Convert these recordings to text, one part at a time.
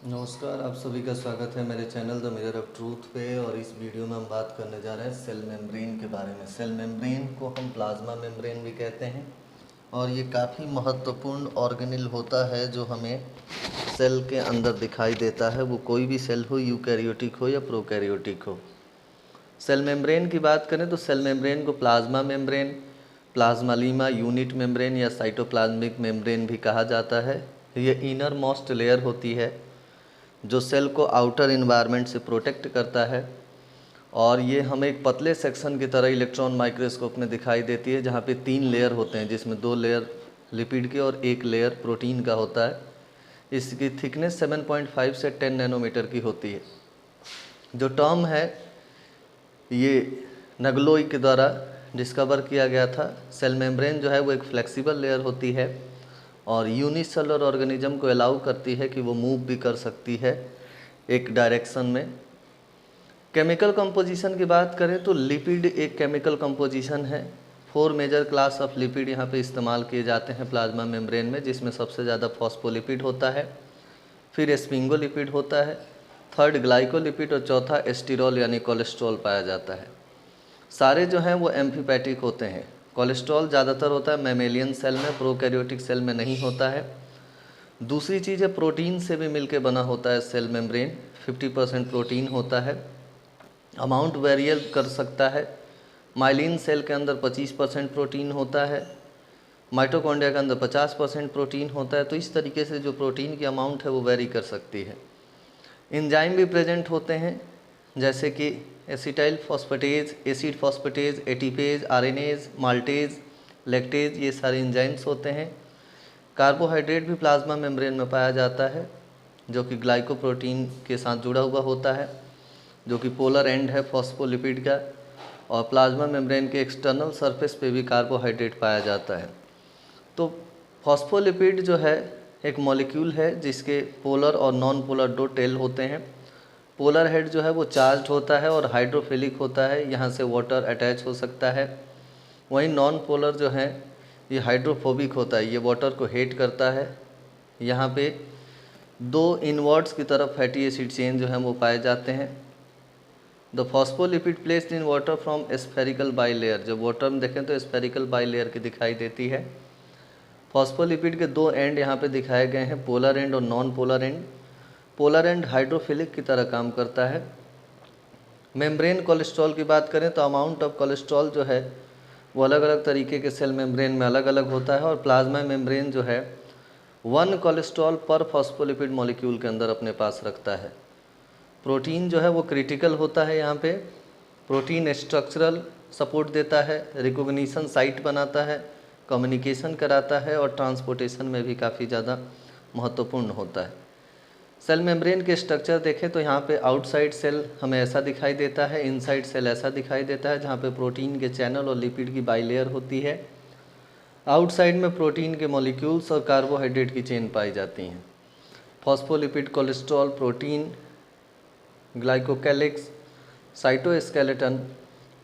नमस्कार, आप सभी का स्वागत है मेरे channel the mirror of truth पे। और इस वीडियो में हम बात करने जा रहे हैं सेल मेम्ब्रेन के बारे में। सेल मेम्ब्रेन को हम प्लाज्मा मेम्ब्रेन भी कहते हैं और ये काफ़ी महत्वपूर्ण ऑर्गेनेल होता है जो हमें सेल के अंदर दिखाई देता है, वो कोई भी सेल हो, यूकैरियोटिक हो या प्रोकैरियोटिक हो। सेल मेम्ब्रेन की बात करें तो सेल मेम्ब्रेन को प्लाज्मा मेम्ब्रेन, प्लाज्मालीमा, यूनिट मेम्ब्रेन या साइटोप्लाज्मिक मेम्ब्रेन भी कहा जाता है। ये इनर मोस्ट लेयर होती है जो सेल को आउटर इन्वायरमेंट से प्रोटेक्ट करता है, और ये हमें एक पतले सेक्शन की तरह इलेक्ट्रॉन माइक्रोस्कोप में दिखाई देती है, जहाँ पे 3 लेयर होते हैं, जिसमें 2 लेयर लिपिड के और 1 लेयर प्रोटीन का होता है। इसकी थिकनेस 7.5 से 10 नैनोमीटर की होती है। जो टर्म है ये नगलोई के द्वारा डिस्कवर किया गया था। सेल मेम्ब्रेन जो है वो एक फ्लेक्सिबल लेयर होती है और यूनिसेलुलर ऑर्गेनिज्म को अलाउ करती है कि वो मूव भी कर सकती है एक डायरेक्शन में। केमिकल कंपोजिशन की बात करें तो लिपिड एक केमिकल कंपोजिशन है। 4 मेजर क्लास ऑफ लिपिड यहाँ पे इस्तेमाल किए जाते हैं प्लाज्मा मेम्ब्रेन में, जिसमें सबसे ज़्यादा फॉस्फोलिपिड होता है, फिर स्पिंगोलिपिड होता है, थर्ड ग्लाइकोलिपिड और चौथा एस्टिरॉल यानी कोलेस्ट्रॉल पाया जाता है। सारे जो हैं वो एम्फीपैथिक होते हैं। कोलेस्ट्रॉल ज़्यादातर होता है मैमेलियन सेल में, प्रोकैरियोटिक सेल में नहीं होता है। दूसरी चीज़ है प्रोटीन से भी मिलके बना होता है सेल मेम्ब्रेन। 50% प्रोटीन होता है। अमाउंट वेरियल कर सकता है। माइलिन सेल के अंदर 25% प्रोटीन होता है, माइटोकॉन्ड्रिया के अंदर 50% प्रोटीन होता है। तो इस तरीके से जो प्रोटीन की अमाउंट है वो वेरी कर सकती है। एंजाइम भी प्रेजेंट होते हैं, जैसे कि acetyl phosphatase, acid phosphatase, ATPase, RNase, maltase, lactase, ये सारे एंजाइम्स होते हैं। कार्बोहाइड्रेट भी प्लाज्मा मेम्ब्रेन में पाया जाता है, जो कि ग्लाइकोप्रोटीन के साथ जुड़ा हुआ होता है, जो कि पोलर एंड है फॉस्फोलिपिड का। और प्लाज्मा मेम्ब्रेन के एक्सटर्नल सरफेस पे भी कार्बोहाइड्रेट पाया जाता है। तो फॉस्फोलिपिड जो है एक मॉलिक्यूल है जिसके पोलर और नॉन पोलर 2 टेल होते हैं। पोलर हेड जो है वो चार्ज होता है और हाइड्रोफिलिक होता है, यहाँ से वाटर अटैच हो सकता है। वहीं नॉन पोलर जो है ये हाइड्रोफोबिक होता है, ये वाटर को हेट करता है। यहाँ पे 2 इनवर्ड्स की तरफ फैटी एसिड चेन जो है वो पाए जाते हैं। The phospholipid placed in water from spherical bilayer, जब वाटर में देखें तो स्फेरिकल बाइलेयर की दिखाई देती है। फॉस्फोलिपिड के 2 एंड यहाँ पे दिखाए गए हैं, पोलर एंड और non polar and. Polar and hydrophilic की तरह काम करता है। मेम्ब्रेन कोलेस्ट्रॉल की बात करें तो अमाउंट ऑफ कोलेस्ट्रॉल जो है वो अलग अलग तरीके के सेल मेम्ब्रेन में अलग अलग होता है, और प्लाज्मा मेम्ब्रेन जो है 1 कोलेस्ट्रॉल पर फॉस्फोलिपिड मॉलिक्यूल के अंदर अपने पास रखता है। प्रोटीन जो है वो क्रिटिकल होता है। यहाँ पे प्रोटीन स्ट्रक्चरल सपोर्ट देता है, रिकॉग्निशन साइट बनाता है, कम्युनिकेशन कराता है और ट्रांसपोर्टेशन में भी काफ़ी ज़्यादा महत्वपूर्ण होता है। सेल मेम्ब्रेन के स्ट्रक्चर देखें तो यहाँ पे आउटसाइड सेल हमें ऐसा दिखाई देता है, इनसाइड सेल ऐसा दिखाई देता है, जहाँ पे प्रोटीन के चैनल और लिपिड की बाइलेयर होती है। आउटसाइड में प्रोटीन के मॉलिक्यूल्स और कार्बोहाइड्रेट की चेन पाई जाती हैं। Phospholipid, cholesterol, protein, glycocalyx, cytoskeleton,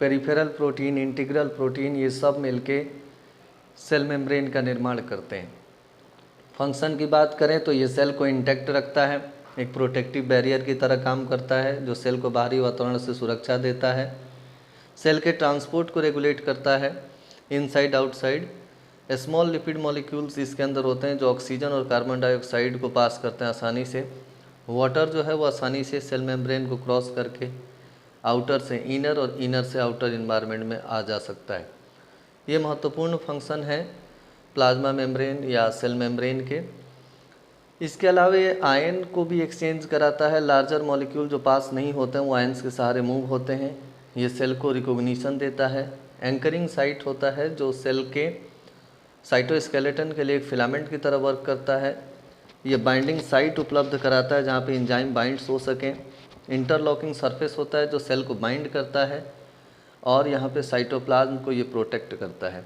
peripheral protein, integral protein, ये सब मिलके सेल मेम्ब्रेन का निर्माण करते हैं। फंक्शन की बात करें तो ये सेल को इंटैक्ट रखता है, एक प्रोटेक्टिव बैरियर की तरह काम करता है जो सेल को बाहरी वातावरण से सुरक्षा देता है। सेल के ट्रांसपोर्ट को रेगुलेट करता है inside outside. Small lipid molecules इसके अंदर होते हैं जो ऑक्सीजन और कार्बन डाइऑक्साइड को पास करते हैं आसानी से। वाटर जो है वो आसानी से सेल मेम्ब्रेन को क्रॉस करके आउटर से इनर और इनर से आउटर इन्वायरमेंट में आ जा सकता है। ये महत्वपूर्ण फंक्शन है प्लाज्मा मेम्ब्रेन या सेल मेम्ब्रेन के। इसके अलावा ये आयन को भी एक्सचेंज कराता है। लार्जर मॉलिक्यूल जो पास नहीं होते हैं वो आयन्स के सहारे मूव होते हैं। ये सेल को रिकॉग्निशन देता है। एंकरिंग साइट होता है जो सेल के साइटोस्केलेटन के लिए एक फिलामेंट की तरह वर्क करता है। ये बाइंडिंग साइट उपलब्ध कराता है जहाँ पे एंजाइम बाइंड्स हो सकें। इंटरलॉकिंग सरफेस होता है जो सेल को बाइंड करता है, और यहाँ पे साइटोप्लाज्म को ये प्रोटेक्ट करता है।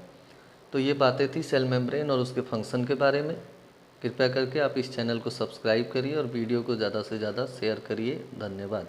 तो ये बातें थी सेल मेम्ब्रेन और उसके फंक्शन के बारे में। कृपया करके आप इस चैनल को सब्सक्राइब करिए और वीडियो को ज़्यादा से ज़्यादा शेयर करिए। धन्यवाद।